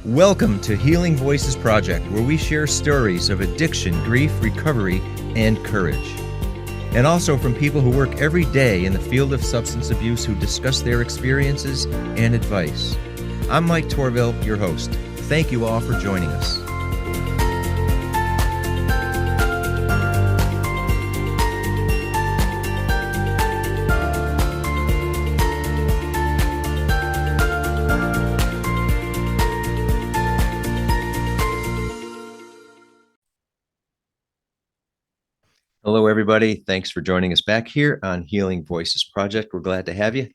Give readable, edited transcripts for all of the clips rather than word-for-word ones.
Welcome to Healing Voices Project, where we share stories of addiction, grief, recovery, and courage. And also from people who work every day in the field of substance abuse who discuss their experiences and advice. I'm Mike Torville, your host. Thank you all for joining us. Hello, everybody. Thanks for joining us back here on Healing Voices Project. We're glad to have you.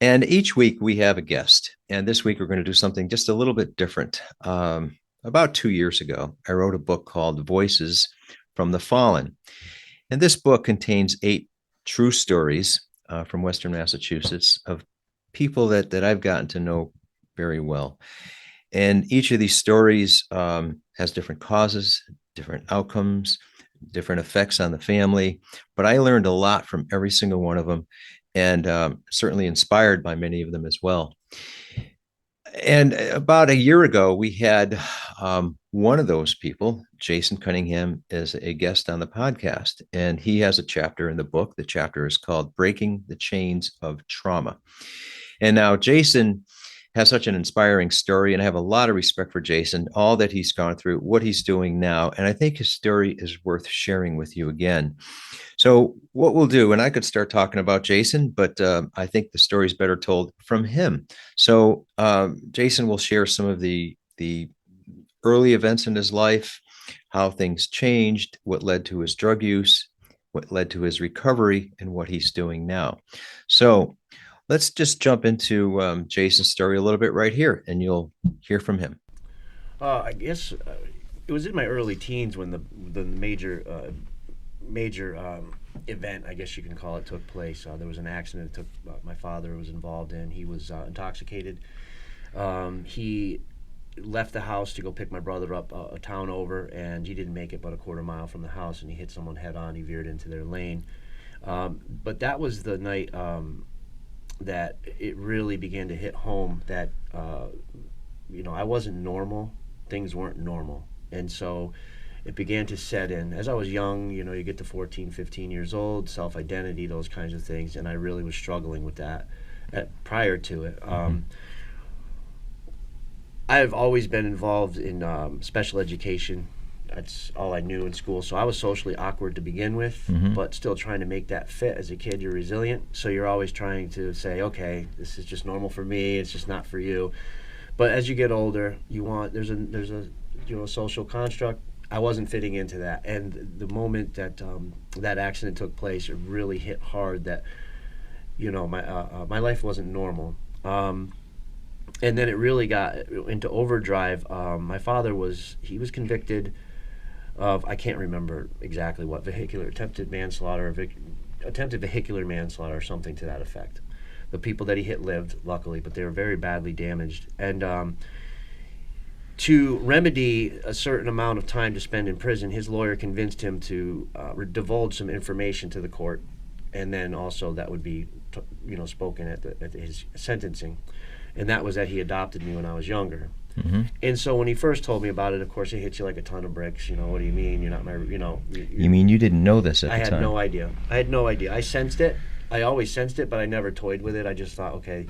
And each week we have a guest. And this week we're going to do something just a little bit different. About 2 years ago, I wrote a book called Voices from the Fallen. And this book contains 8 true stories from Western Massachusetts of people that I've gotten to know very well. And each of these stories has different causes, different outcomes, different effects on the family, but I learned a lot from every single one of them, and certainly inspired by many of them as well. And about a year ago, we had one of those people, Jason Cunningham, as a guest on the podcast, and he has a chapter in the book. The chapter is called Breaking the Chains of Trauma. And now Jason has such an inspiring story, and I have a lot of respect for Jason, all that he's gone through, what he's doing now, and I think his story is worth sharing with you again. So what we'll do, and I could start talking about Jason, but I think the story is better told from him. So Jason will share some of the early events in his life, how things changed, what led to his drug use, what led to his recovery, and what he's doing now. So let's just jump into Jason's story a little bit right here, and you'll hear from him. I guess it was in my early teens when the major event, I guess you can call it, took place. There was an accident that my father was involved in. He was intoxicated. He left the house to go pick my brother up a town over, and he didn't make it but a quarter mile from the house, and he hit someone head on. He veered into their lane. But that was the night that it really began to hit home that, I wasn't normal. Things weren't normal. And so it began to set in. As I was young, you get to 14, 15 years old, self-identity, those kinds of things, and I really was struggling with that prior to it. I've always been involved in special education. That's all I knew in school. So I was socially awkward to begin with, but still trying to make that fit. As a kid, you're resilient. So you're always trying to say, okay, this is just normal for me. It's just not for you. But as you get older, there's a social construct. I wasn't fitting into that. And the moment that that accident took place, it really hit hard that, my life wasn't normal. And then it really got into overdrive. My father was convicted of, I can't remember exactly what, attempted vehicular manslaughter or something to that effect. The people that he hit lived, luckily, but they were very badly damaged. And to remedy a certain amount of time to spend in prison, his lawyer convinced him to divulge some information to the court, and then also that would be spoken at his sentencing. And that was that he adopted me when I was younger. And so when he first told me about it, of course, it hit you like a ton of bricks. What do you mean? You're not my, You mean you didn't know this at the time? I had no idea. I sensed it. I always sensed it, but I never toyed with it. I just thought, okay,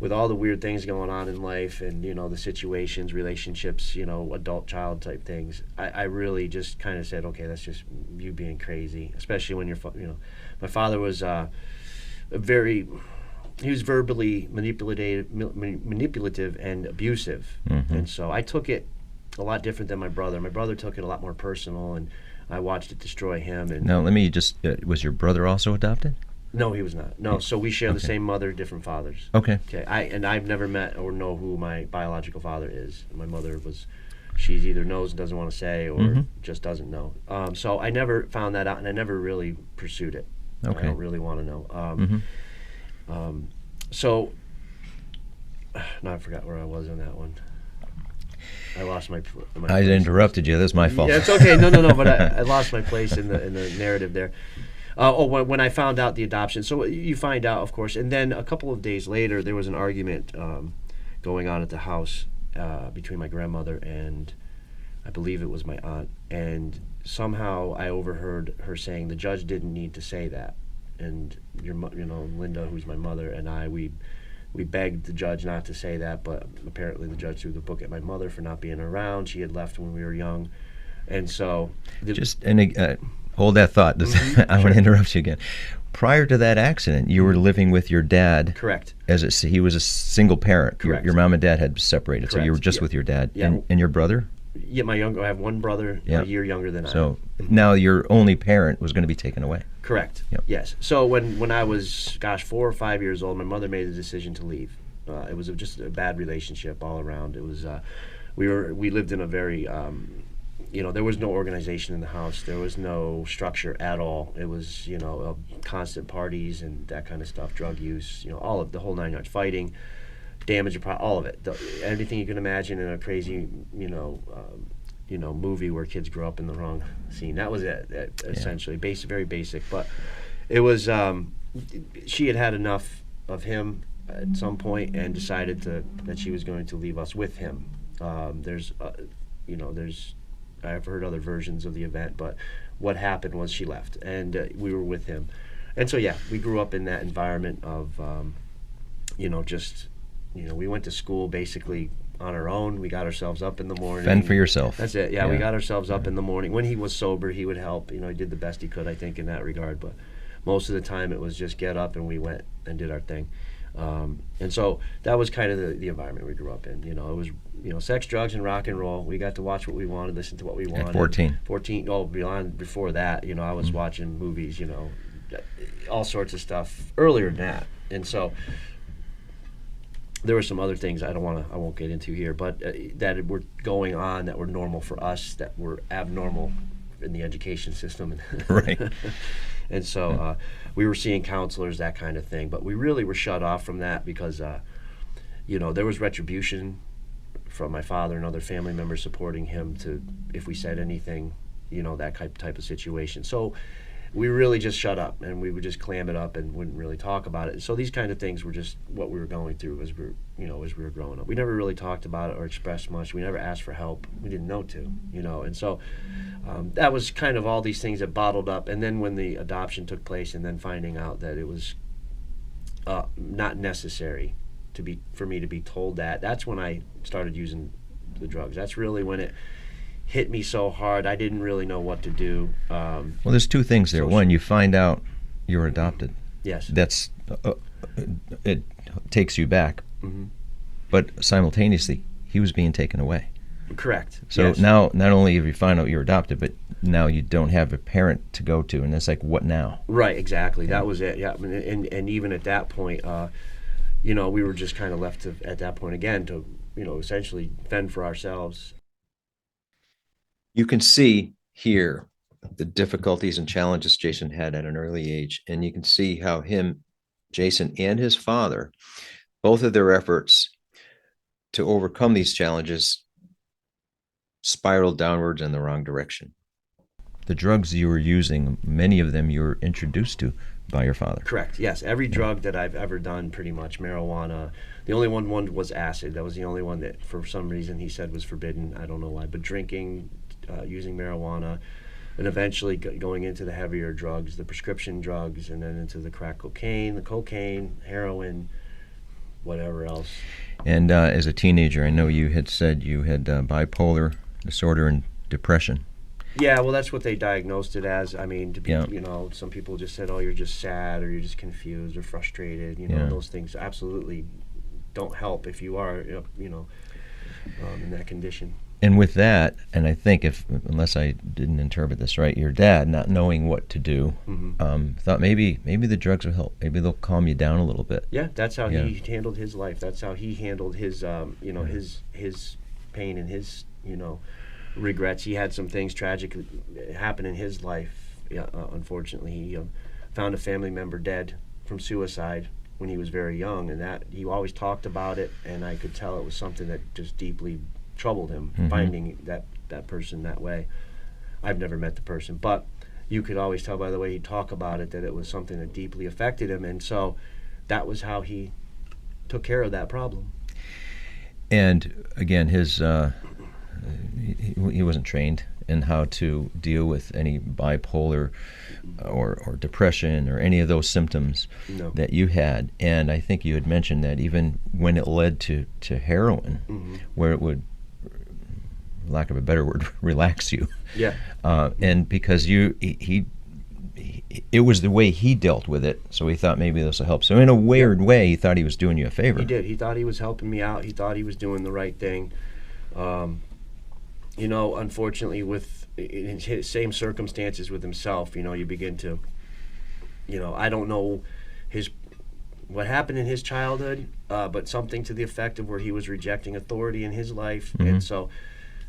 with all the weird things going on in life and, the situations, relationships, adult-child type things, I really just kind of said, okay, that's just you being crazy, especially when my father was he was verbally manipulative and abusive. And so I took it a lot different than my brother. My brother took it a lot more personal, and I watched it destroy him. And now, let me just, was your brother also adopted? No, he was not. No, so we share the same mother, different fathers. Okay. I've never met or know who my biological father is. My mother she either knows and doesn't want to say, or just doesn't know. So I never found that out, and I never really pursued it. Okay. I don't really want to know. So now I forgot where I was on that one. I lost my I interrupted you. That's my fault. Yeah, it's okay. No. But I lost my place in the narrative there. When I found out the adoption. So you find out, of course, and then a couple of days later, there was an argument going on at the house between my grandmother and I believe it was my aunt. And somehow I overheard her saying the judge didn't need to say that. And Linda, who's my mother, and we begged the judge not to say that, but apparently the judge threw the book at my mother for not being around. She had left when we were young, and so hold that thought. Mm-hmm. I want to interrupt you again. Prior to that accident, you were living with your dad. Correct. He was a single parent. Correct. Your mom and dad had separated, Correct. So you were just with your dad. And your brother? Yeah, I have one brother, a year younger than I am. So now your only parent was going to be taken away. Correct. Yep. Yes. So when I was, 4 or 5 years old, my mother made the decision to leave. It was just a bad relationship all around. It was we lived in a very there was no organization in the house. There was no structure at all. It was constant parties and that kind of stuff, drug use, all of the whole 9 yards, fighting, damage, all of it. Everything you can imagine in a crazy movie where kids grow up in the wrong scene. That was it, essentially. Very basic. But it was, she had enough of him at some point and decided that she was going to leave us with him. I've heard other versions of the event, but what happened was she left, and we were with him. And so, we grew up in that environment of, we went to school basically on our own. We got ourselves up in the morning. Fend for yourself. That's it. We got ourselves up in the morning. When he was sober, he would help. He did the best he could, I think, in that regard. But most of the time, it was just get up and we went and did our thing. And so that was kind of the environment we grew up in. It was sex, drugs, and rock and roll. We got to watch what we wanted, listen to what we wanted. At 14. 14. Oh, before that, I was watching movies. All sorts of stuff earlier than that. And so there were some other things I won't get into here, but that were going on that were normal for us, that were abnormal in the education system. Right. And so we were seeing counselors, that kind of thing, but we really were shut off from that because, there was retribution from my father and other family members supporting him if we said anything, that type of situation. So we really just shut up and we would just clam it up and wouldn't really talk about it. So these kind of things were just what we were going through as we were growing up. We never really talked about it or expressed much. We never asked for help. We didn't know to, and so that was kind of all these things that bottled up. And then when the adoption took place and then finding out that it was not necessary for me to be told that's when I started using the drugs. That's really when it hit me so hard. I didn't really know what to do. Well, there's two things there. One, you find out you're adopted. Yes. That's it takes you back. Mm-hmm. But simultaneously, he was being taken away. Correct. So now, not only have you found out you're adopted, but now you don't have a parent to go to, and it's like, what now? Right. Exactly. Yeah. That was it. Yeah. And even at that point, we were just kind of left at that point again to, essentially fend for ourselves. You can see here the difficulties and challenges Jason had at an early age, and you can see how Jason and his father, both of their efforts to overcome these challenges spiraled downwards in the wrong direction. The drugs you were using, many of them you were introduced to by your father. Correct. Yes. Every drug that I've ever done, pretty much, marijuana. The only one was acid. That was the only one that, for some reason, he said was forbidden. I don't know why. But drinking, using marijuana, and eventually going into the heavier drugs, the prescription drugs, and then into the crack cocaine, the cocaine, heroin, whatever else. And as a teenager, I know you had said you had bipolar disorder and depression. Yeah, well, that's what they diagnosed it as. I mean, some people just said, "Oh, you're just sad, or you're just confused, or frustrated." Those things absolutely don't help if you are, in that condition. And with that, and I think unless I didn't interpret this right, your dad, not knowing what to do, thought maybe the drugs will help. Maybe they'll calm you down a little bit. Yeah, that's how he handled his life. That's how he handled his, his pain and his, regrets. He had some things tragic happen in his life. Unfortunately, he found a family member dead from suicide when he was very young, and that he always talked about it, and I could tell it was something that just deeply troubled him, finding that person that way. I've never met the person, but you could always tell by the way he'd talk about it that it was something that deeply affected him, and so that was how he took care of that problem. And again, he wasn't trained in how to deal with any bipolar or depression or any of those symptoms No. that you had. And I think you had mentioned that even when it led to heroin, where it would, lack of a better word, relax you. Yeah. And because it was the way he dealt with it, so he thought maybe this will help. So in a weird way, he thought he was doing you a favor. He did. He thought he was helping me out. He thought he was doing the right thing. Unfortunately, in his same circumstances with himself, you begin to, I don't know what happened in his childhood, but something to the effect of where he was rejecting authority in his life, and so,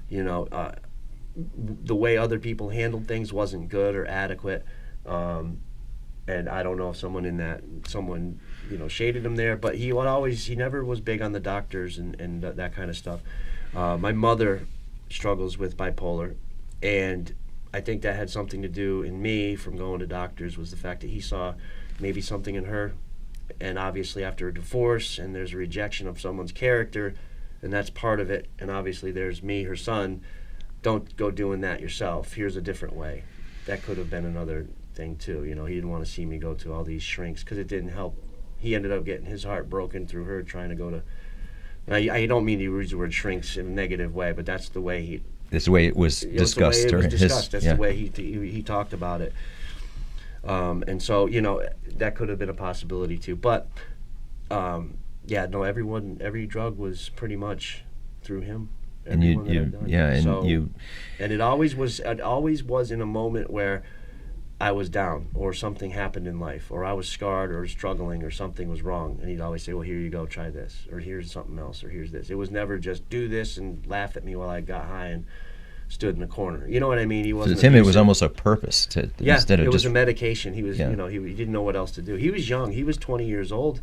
the way other people handled things wasn't good or adequate. And I don't know if someone shaded him there, but he never was big on the doctors and that kind of stuff. My mother struggles with bipolar, and I think that had something to do in me from going to doctors, was the fact that he saw maybe something in her. And obviously after a divorce and there's a rejection of someone's character, and that's part of it, and obviously there's me, her son. Don't go doing that yourself. Here's a different way. That could have been another thing too. He didn't want to see me go to all these shrinks because it didn't help. He ended up getting his heart broken through her trying to go to. I don't mean to use the word shrinks in a negative way, but that's the way That's the way it was discussed. That's the way he talked about it. And so that could have been a possibility too. But every drug was pretty much through him. And and it always was in a moment where I was down or something happened in life, or I was scarred or struggling or something was wrong, and he'd always say, well, here you go, try this, or here's something else, or here's this. It was never just do this and laugh at me while I got high and stood in the corner. You know what I mean? He wasn't. So to him, it was almost a purpose instead of it was just a medication. He was, he didn't know what else to do. He was young. He was 20 years old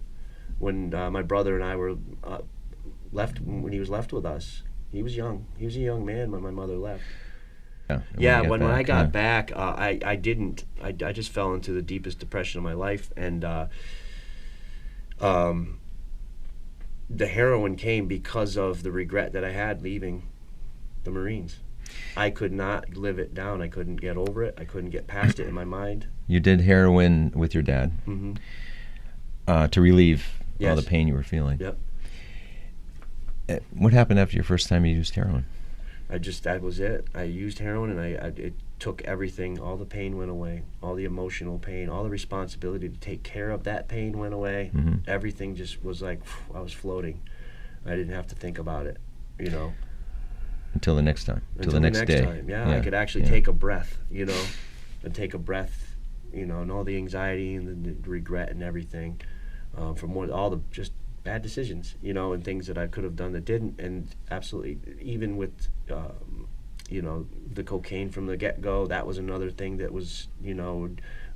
when my brother and I were left. When he was left with us, he was young. He was a young man when my mother left. When I got back, I didn't. I just fell into the deepest depression of my life, and the heroin came because of the regret that I had leaving the Marines. I could not live it down. I couldn't get over it. I couldn't get past it in my mind. You did heroin with your dad to relieve all the pain you were feeling. Yep. What happened after your first time you used heroin? That was it. I used heroin, and it took everything. All the pain went away. All the emotional pain, all the responsibility to take care of that pain went away. Everything just was like, I was floating. I didn't have to think about it, Until the next time. Until the next day. Time. Yeah, I could actually take a breath, and take a breath, and all the anxiety and the regret and everything from all the just bad decisions, and things that I could have done that didn't. And absolutely, even with, the cocaine from the get-go, that was another thing that was,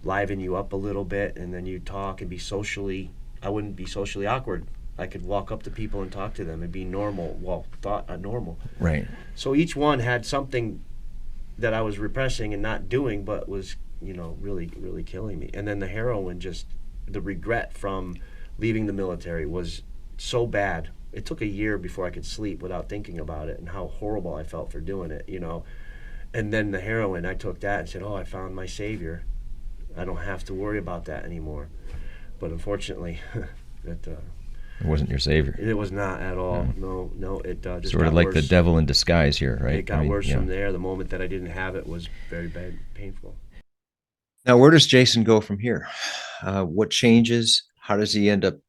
liven you up a little bit, and then you talk and I wouldn't be socially awkward. I could walk up to people and talk to them and be normal. Well, thought normal. Right. So each one had something that I was repressing and not doing, but was, really, really killing me. And then the heroin, just the regret from leaving the military was so bad. It took a year before I could sleep without thinking about it and how horrible I felt for doing it, And then the heroin, I took that and said, I found my savior. I don't have to worry about that anymore. But unfortunately, it wasn't your savior. It was not at all. No, it just sort of like worse. The devil in disguise here, right? It got worse from there. The moment that I didn't have it was very bad, painful. Now, where does Jason go from here? What changes? How does he end up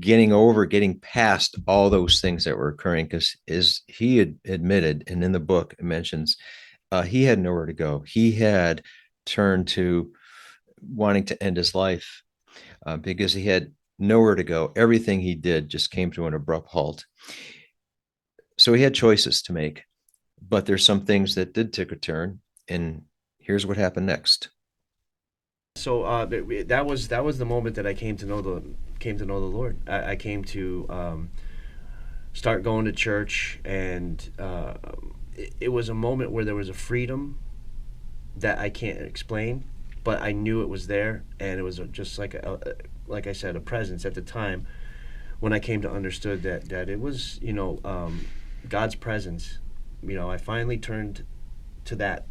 getting past all those things that were occurring? Because as he had admitted, and in the book it mentions, he had nowhere to go. He had turned to wanting to end his life because he had nowhere to go. Everything he did just came to an abrupt halt. So he had choices to make, but there's some things that did take a turn, and here's what happened next. So that was the moment that I came to know the Lord. I came to start going to church, and it was a moment where there was a freedom that I can't explain, but I knew it was there, and it was just like I said, a presence at the time. when I came to understood that it was, God's presence. I finally turned to that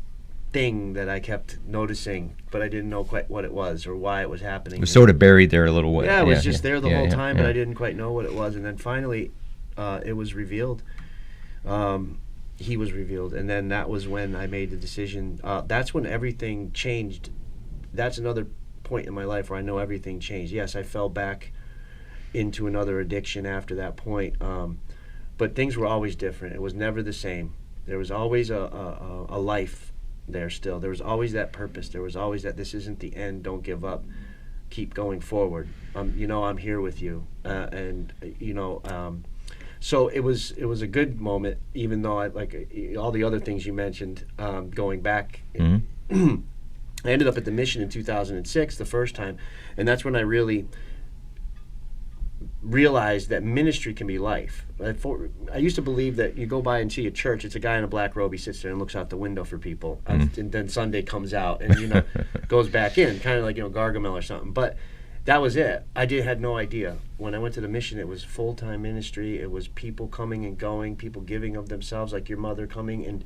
thing that I kept noticing, but I didn't know quite what it was or why it was happening. It was sort of buried there a little way. Yeah, it was just there the whole time, but I didn't quite know what it was. And then finally, it was revealed. He was revealed, and then that was when I made the decision. That's when everything changed. That's another point in my life where I know everything changed. Yes, I fell back into another addiction after that point, but things were always different. It was never the same. There was always a life there still. There was always that purpose. There was always that this isn't the end. Don't give up. Keep going forward. I'm here with you, So it was a good moment, even though I like all the other things you mentioned. Going back, Mm-hmm. I ended up at the mission in 2006 the first time, and that's when I really realized that ministry can be life. I used to believe that you go by and see a church, it's a guy in a black robe, he sits there and looks out the window for people, and then Sunday comes out and goes back in, kind of like Gargamel or something. But that was it. I had no idea. When I went to the mission, it was full-time ministry. It was people coming and going, people giving of themselves, like your mother coming and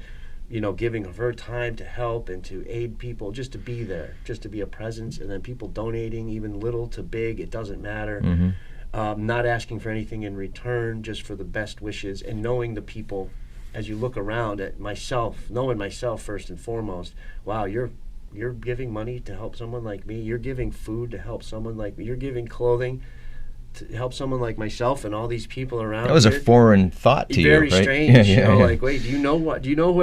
giving of her time to help and to aid people, just to be there, just to be a presence, and then people donating, even little to big, it doesn't matter. Mm-hmm. Not asking for anything in return, just for the best wishes, and knowing the people as you look around at myself, knowing myself first and foremost. Wow, you're giving money to help someone like me. You're giving food to help someone like me. You're giving clothing to help someone like myself and all these people around. That was here. A foreign thought to Very you, right? strange. Yeah. Like, wait, do you know what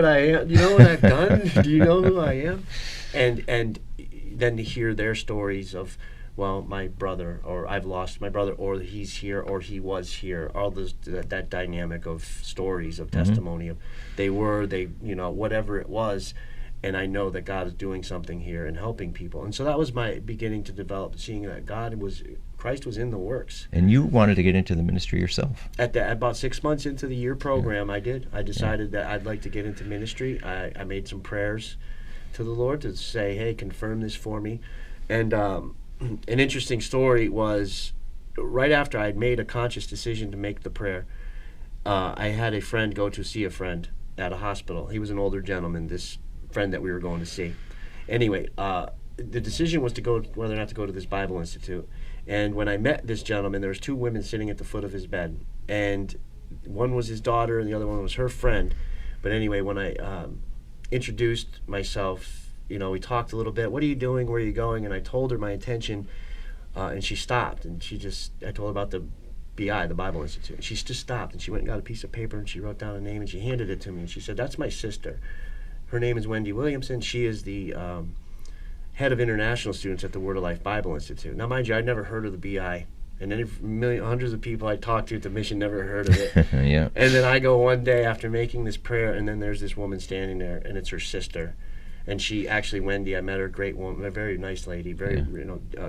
I am? Do you know what I've done? Do you know who I am? And then to hear their stories of, well, my brother, or I've lost my brother, or he's here, or he was here. All those that dynamic of stories of testimony of they whatever it was. And I know that God is doing something here and helping people. And so that was my beginning to develop, seeing that Christ was in the works. And you wanted to get into the ministry yourself. At about 6 months into the year program, I did. I decided that I'd like to get into ministry. I made some prayers to the Lord to say, hey, confirm this for me. And an interesting story was right after I'd made a conscious decision to make the prayer, I had a friend go to see a friend at a hospital. He was an older gentleman, this friend that we were going to see. Anyway, the decision was to go whether or not to go to this Bible Institute. And when I met this gentleman, there was two women sitting at the foot of his bed, and one was his daughter and the other one was her friend. But anyway, when I introduced myself, we talked a little bit. What are you doing? Where are you going? And I told her my intention, and she stopped. And I told her about the BI, the Bible Institute. And she just stopped, and she went and got a piece of paper, and she wrote down a name, and she handed it to me. And she said, that's my sister. Her name is Wendy Williamson. She is the head of international students at the Word of Life Bible Institute. Now, mind you, I'd never heard of the BI. And then hundreds of people I talked to at the mission never heard of it. Yeah. And then I go one day after making this prayer, and then there's this woman standing there, and it's her sister. And she actually, Wendy, I met her, great woman, a very nice lady, very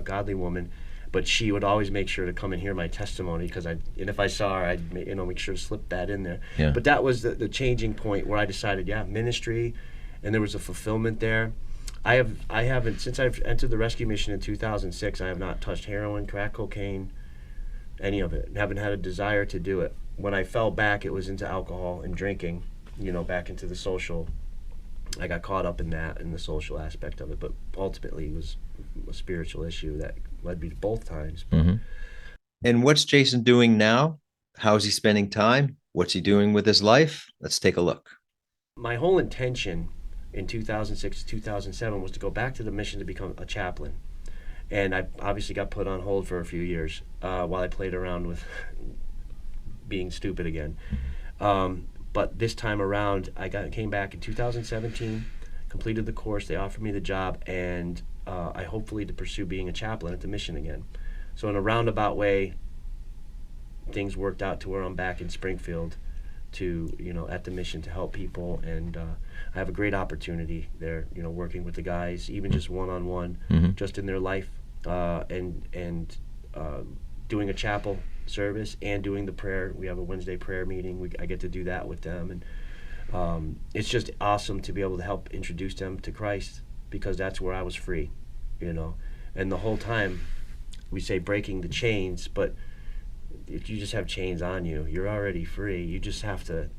godly woman. But she would always make sure to come and hear my testimony, and if I saw her, I'd make sure to slip that in there. Yeah. But that was the changing point where I decided, ministry, and there was a fulfillment there. I haven't since I've entered the rescue mission in 2006. I have not touched heroin, crack cocaine, any of it. Haven't had a desire to do it. When I fell back, it was into alcohol and drinking. Back into the social. I got caught up in that and the social aspect of it, but ultimately it was a spiritual issue that led me to both times. Mm-hmm. And what's Jason doing now? How is he spending time? What's he doing with his life? Let's take a look. My whole intention in 2006 to 2007 was to go back to the mission to become a chaplain. And I obviously got put on hold for a few years while I played around with being stupid again. But this time around, came back in 2017, completed the course. They offered me the job, and I hopefully to pursue being a chaplain at the mission again. So in a roundabout way, things worked out to where I'm back in Springfield at the mission to help people. And I have a great opportunity there, working with the guys, even just one-on-one, just in their life, and doing a chapel service and doing the prayer. We have a Wednesday prayer meeting. I get to do that with them, and it's just awesome to be able to help introduce them to Christ, because that's where I was free, and the whole time we say breaking the chains, but if you just have chains on you, you're already free. You just have to,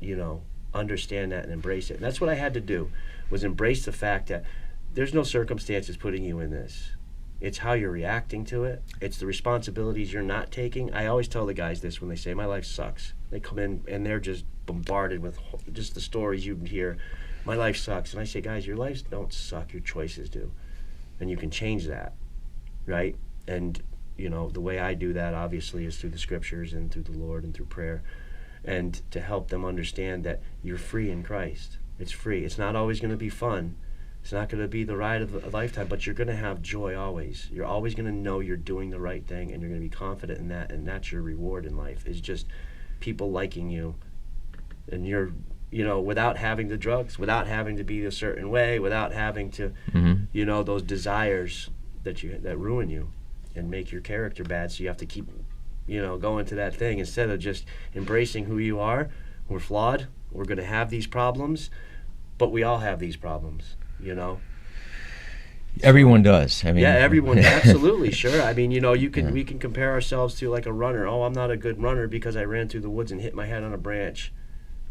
you know, understand that and embrace it. And that's what I had to do, was embrace the fact that there's no circumstances putting you in this. It's how you're reacting to it. It's the responsibilities you're not taking. I always tell the guys this when they say, my life sucks. They come in and they're just bombarded with just the stories you hear. My life sucks. And I say, guys, your lives don't suck. Your choices do. And you can change that, right? And, you know, the way I do that, obviously, is through the scriptures and through the Lord and through prayer. And to help them understand that you're free in Christ. It's free. It's not always going to be fun. It's not going to be the ride of a lifetime, but you're going to have joy always. You're always going to know you're doing the right thing, and you're going to be confident in that, and that's your reward in life, is just people liking you, and you're, you know, without having the drugs, without having to be a certain way, without having to, you know, those desires that ruin you and make your character bad, so you have to keep, you know, going to that thing instead of just embracing who you are. We're flawed. We're going to have these problems, but we all have these problems. You know, everyone does. I mean, yeah, everyone, absolutely, sure. I mean, you know, we can compare ourselves to like a runner. Oh, I'm not a good runner because I ran through the woods and hit my head on a branch.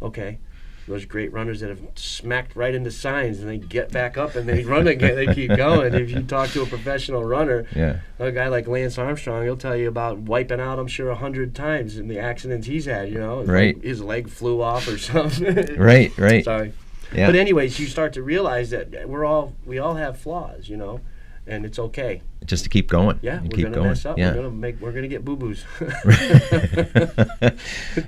Okay, those great runners that have smacked right into signs and they get back up and they run again. They keep going. If you talk to a professional runner, a guy like Lance Armstrong, he'll tell you about wiping out, I'm sure, 100 times in the accidents he's had. You know, right? His leg flew off or something. Right. Sorry. Yeah. But anyways, you start to realize that we all have flaws, you know, and it's okay. Just to keep going. Yeah, we're keep gonna mess up. Yeah. We're gonna get boo-boos.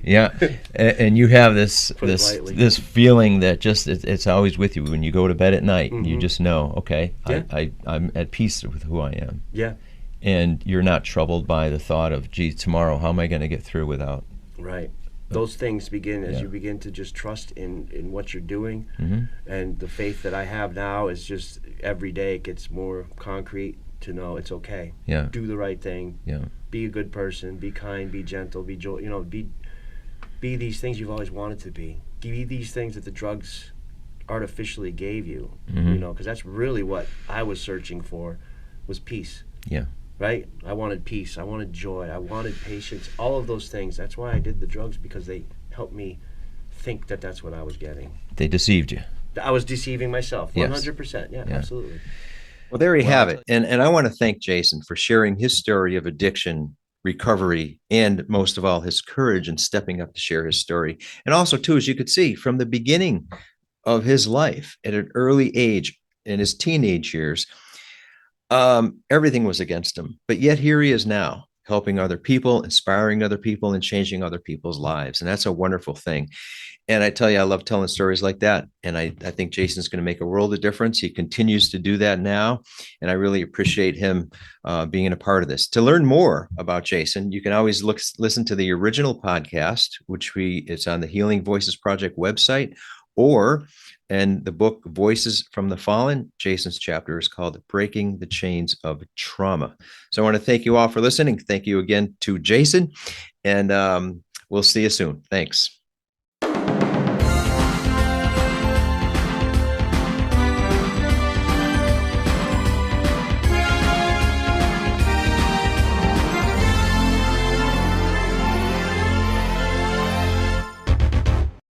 Yeah, and you have this this feeling that just it's always with you when you go to bed at night. You just know, okay, Yeah. I'm at peace with who I am. Yeah. And you're not troubled by the thought of, gee, tomorrow, how am I going to get through without? Right. Those things begin as you begin to just trust in what you're doing. And the faith that I have now is just every day it gets more concrete to know it's okay. Yeah. Do the right thing. Yeah. Be a good person. Be kind. Be gentle. Be joy. You know, be these things you've always wanted to be. Be these things that the drugs artificially gave you. You know, because that's really what I was searching for, was peace. Yeah. Right? I wanted peace. I wanted joy. I wanted patience. All of those things. That's why I did the drugs, because they helped me think that that's what I was getting. They deceived you. I was deceiving myself. 100%. Yes. Yeah, absolutely. Well, there you have it. And I want to thank Jason for sharing his story of addiction, recovery, and most of all, his courage in stepping up to share his story. And also, too, as you could see, from the beginning of his life at an early age in his teenage years, everything was against him, but yet here he is now, helping other people, inspiring other people, and changing other people's lives. And that's a wonderful thing. And I tell you, I love telling stories like that. And I think Jason's going to make a world of difference. He continues to do that now. And I really appreciate him being a part of this. To learn more about Jason, you can always listen to the original podcast, it's on the Healing Voices Project website, and the book Voices from the Fallen. Jason's chapter is called Breaking the Chains of Trauma. So I want to thank you all for listening. Thank you again to Jason, and we'll see you soon. Thanks.